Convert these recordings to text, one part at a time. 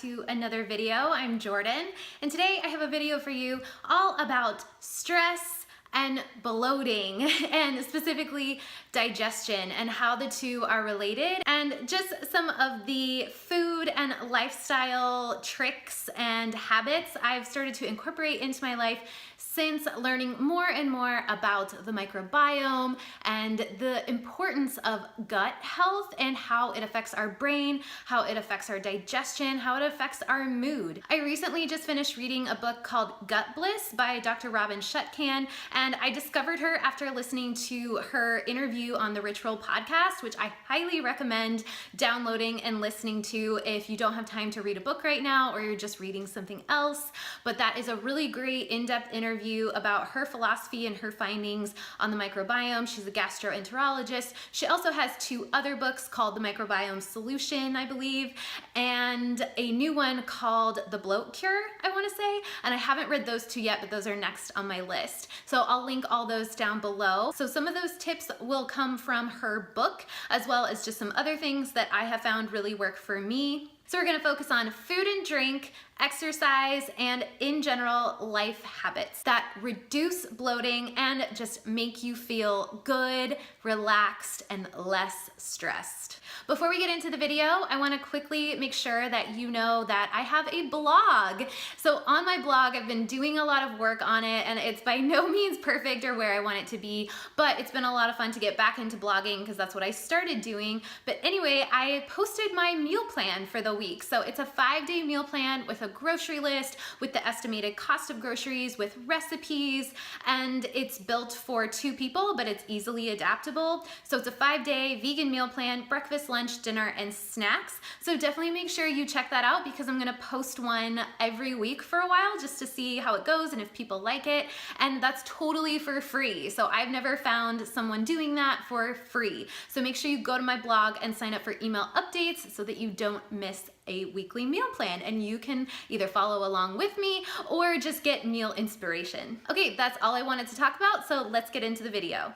to another video. I'm Jordan, and today I have a video for you all about stress and bloating, and specifically digestion and how the two are related, and just some of the food and lifestyle tricks and habits I've started to incorporate into my life since learning more and more about the microbiome and the importance of gut health and how it affects our brain, how it affects our digestion, how it affects our mood. I recently just finished reading a book called GutBliss by Dr. Robynn Chutkan, and I discovered her after listening to her interview on the Rich Roll podcast, which I highly recommend downloading and listening to if you don't have time to read a book right now or you're just reading something else. But that is a really great in-depth interview about her philosophy and her findings on the microbiome. She's a gastroenterologist. She also has two other books called The Microbiome Solution, I believe, and a new one called The Bloat Cure, I want to say. And I haven't read those two yet, but those are next on my list. So I'll link all those down below. So some of those tips will come from her book, as well as just some other things that I have found really work for me. So we're gonna focus on food and drink, exercise, and in general, life habits that reduce bloating and just make you feel good, relaxed, and less stressed. Before we get into the video, I wanna quickly make sure that you know that I have a blog. So on my blog, I've been doing a lot of work on it, and it's by no means perfect or where I want it to be, but it's been a lot of fun to get back into blogging because that's what I started doing. But anyway, I posted my meal plan for the week. So it's a 5-day meal plan with a grocery list, with the estimated cost of groceries, with recipes, and it's built for 2 people, but it's easily adaptable. So it's a 5-day vegan meal plan, breakfast, lunch, dinner, and snacks. So definitely make sure you check that out because I'm gonna post one every week for a while just to see how it goes and if people like it. And that's totally for free. So I've never found someone doing that for free. So make sure you go to my blog and sign up for email updates so that you don't miss a weekly meal plan, and you can either follow along with me or just get meal inspiration. Okay, that's all I wanted to talk about, so let's get into the video.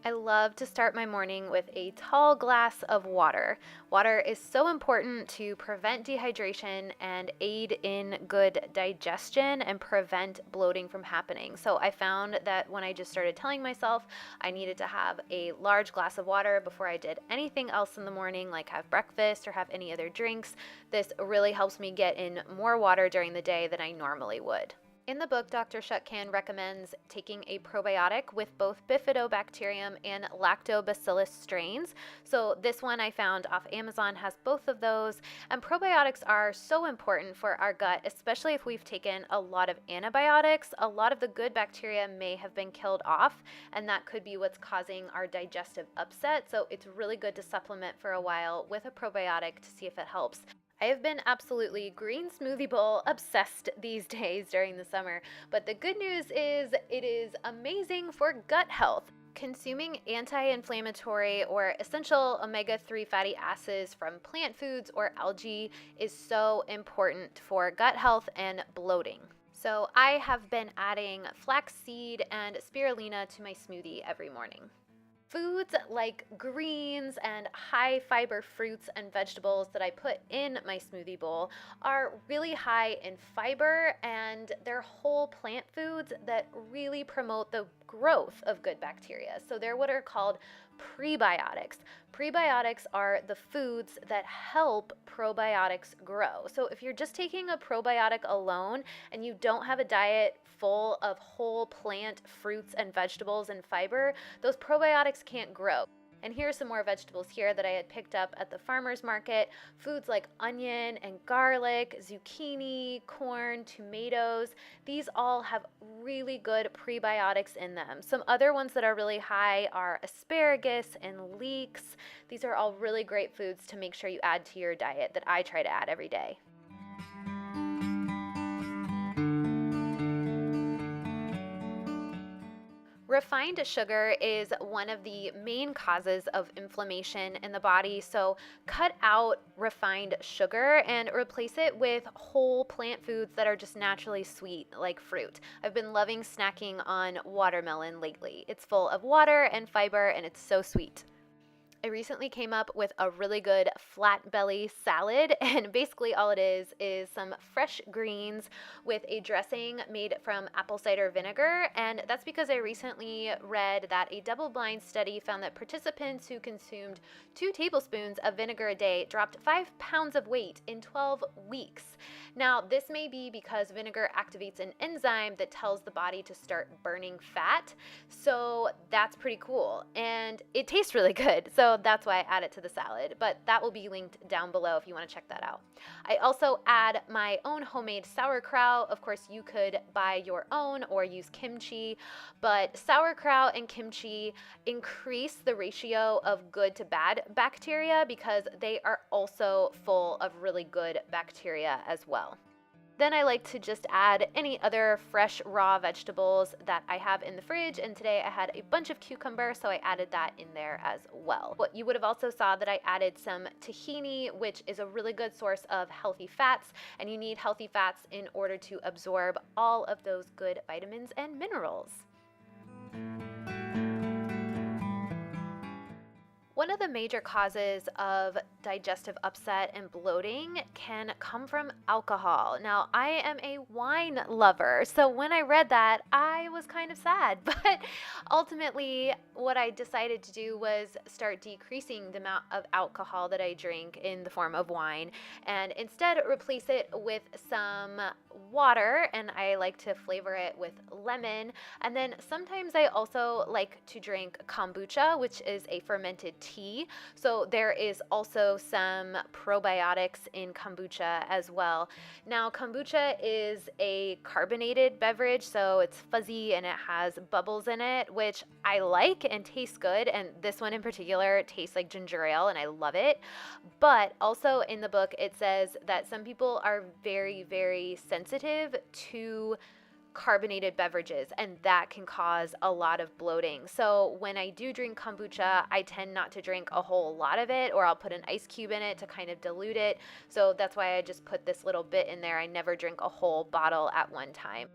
I love to start my morning with a tall glass of water. Water is so important to prevent dehydration and aid in good digestion and prevent bloating from happening. So I found that when I just started telling myself I needed to have a large glass of water before I did anything else in the morning, like have breakfast or have any other drinks, this really helps me get in more water during the day than I normally would. In the book, Dr. Chutkan recommends taking a probiotic with both bifidobacterium and lactobacillus strains. So this one I found off Amazon has both of those. And probiotics are so important for our gut, especially if we've taken a lot of antibiotics. A lot of the good bacteria may have been killed off, and that could be what's causing our digestive upset. So it's really good to supplement for a while with a probiotic to see if it helps. I have been absolutely green smoothie bowl obsessed these days during the summer, but the good news is it is amazing for gut health. Consuming anti-inflammatory or essential omega-3 fatty acids from plant foods or algae is so important for gut health and bloating. So I have been adding flaxseed and spirulina to my smoothie every morning. Foods like greens and high fiber fruits and vegetables that I put in my smoothie bowl are really high in fiber, and they're whole plant foods that really promote the growth of good bacteria. So they're what are called prebiotics. Prebiotics are the foods that help probiotics grow. So if you're just taking a probiotic alone and you don't have a diet full of whole plant fruits and vegetables and fiber, those probiotics can't grow. And here are some more vegetables here that I had picked up at the farmer's market. Foods like onion and garlic, zucchini, corn, tomatoes. These all have really good prebiotics in them. Some other ones that are really high are asparagus and leeks. These are all really great foods to make sure you add to your diet that I try to add every day. Refined sugar is one of the main causes of inflammation in the body, so cut out refined sugar and replace it with whole plant foods that are just naturally sweet, like fruit. I've been loving snacking on watermelon lately. It's full of water and fiber, and it's so sweet. I recently came up with a really good flat belly salad, and basically all it is some fresh greens with a dressing made from apple cider vinegar. And that's because I recently read that a double-blind study found that participants who consumed 2 tablespoons of vinegar a day dropped 5 pounds of weight in 12 weeks. Now, this may be because vinegar activates an enzyme that tells the body to start burning fat, so that's pretty cool, and it tastes really good, so that's why I add it to the salad, but that will be linked down below if you want to check that out. I also add my own homemade sauerkraut. Of course, you could buy your own or use kimchi, but sauerkraut and kimchi increase the ratio of good to bad bacteria because they are also full of really good bacteria as well. Then I like to just add any other fresh raw vegetables that I have in the fridge, and today I had a bunch of cucumber, so I added that in there as well. But you would have also saw that I added some tahini, which is a really good source of healthy fats, and you need healthy fats in order to absorb all of those good vitamins and minerals. One of the major causes of digestive upset and bloating can come from alcohol. Now, I am a wine lover, so when I read that, I was kind of sad, but ultimately what I decided to do was start decreasing the amount of alcohol that I drink in the form of wine, and instead replace it with some water, and I like to flavor it with lemon. And then sometimes I also like to drink kombucha, which is a fermented tea. So there is also some probiotics in kombucha as well. Now, kombucha is a carbonated beverage, so it's fuzzy and it has bubbles in it, which I like and tastes good. And this one in particular tastes like ginger ale, and I love it. But also in the book, it says that some people are very, very sensitive to carbonated beverages, and that can cause a lot of bloating. So when I do drink kombucha, I tend not to drink a whole lot of it, or I'll put an ice cube in it to kind of dilute it. So that's why I just put this little bit in there. I never drink a whole bottle at one time.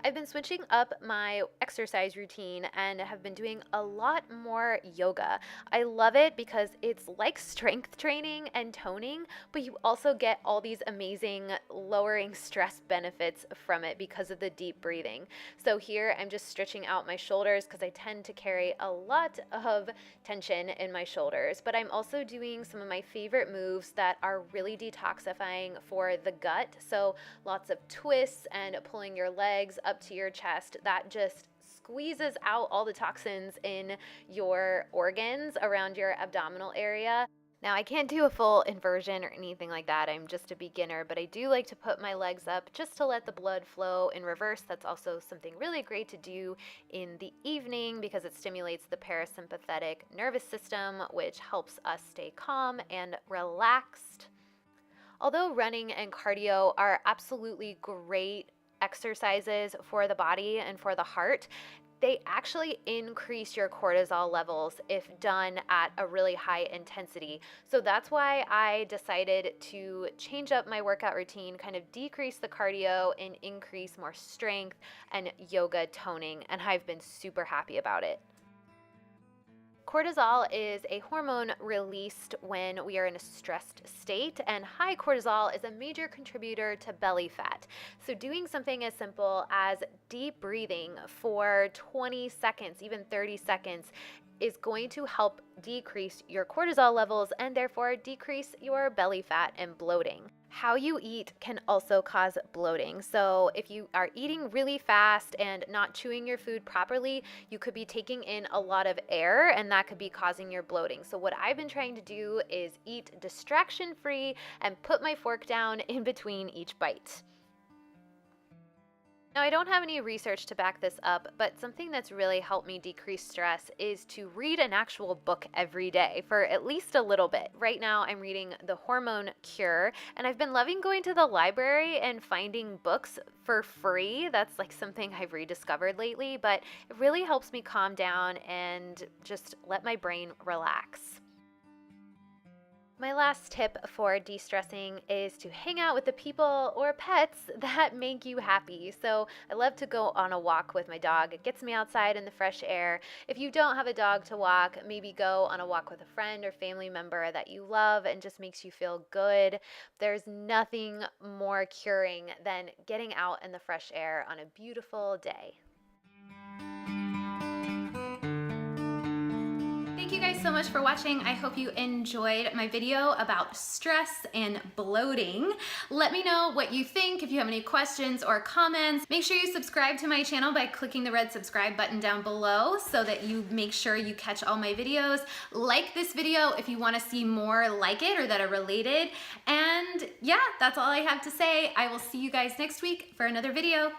I've been switching up my exercise routine and have been doing a lot more yoga. I love it because it's like strength training and toning, but you also get all these amazing lowering stress benefits from it because of the deep breathing. So here I'm just stretching out my shoulders because I tend to carry a lot of tension in my shoulders, but I'm also doing some of my favorite moves that are really detoxifying for the gut. So lots of twists and pulling your legs up to your chest. That just squeezes out all the toxins in your organs around your abdominal area. Now, I can't do a full inversion or anything like that. I'm just a beginner, but I do like to put my legs up just to let the blood flow in reverse. That's also something really great to do in the evening because it stimulates the parasympathetic nervous system, which helps us stay calm and relaxed. Although running and cardio are absolutely great exercises for the body and for the heart, they actually increase your cortisol levels if done at a really high intensity. So that's why I decided to change up my workout routine, kind of decrease the cardio and increase more strength and yoga toning, and I've been super happy about it. Cortisol is a hormone released when we are in a stressed state, and high cortisol is a major contributor to belly fat. So doing something as simple as deep breathing for 20 seconds, even 30 seconds, is going to help decrease your cortisol levels and therefore decrease your belly fat and bloating. How you eat can also cause bloating. So if you are eating really fast and not chewing your food properly, you could be taking in a lot of air, and that could be causing your bloating. So what I've been trying to do is eat distraction-free and put my fork down in between each bite. Now, I don't have any research to back this up, but something that's really helped me decrease stress is to read an actual book every day for at least a little bit. Right now, I'm reading The Hormone Cure, and I've been loving going to the library and finding books for free. That's like something I've rediscovered lately, but it really helps me calm down and just let my brain relax. My last tip for de-stressing is to hang out with the people or pets that make you happy. So I love to go on a walk with my dog. It gets me outside in the fresh air. If you don't have a dog to walk, maybe go on a walk with a friend or family member that you love and just makes you feel good. There's nothing more curing than getting out in the fresh air on a beautiful day. Thank you guys so much for watching. I hope you enjoyed my video about stress and bloating. Let me know what you think. If you have any questions or comments, make sure you subscribe to my channel by clicking the red subscribe button down below so that you make sure you catch all my videos. Like this video if you want to see more like it or that are related. And yeah, that's all I have to say. I will see you guys next week for another video.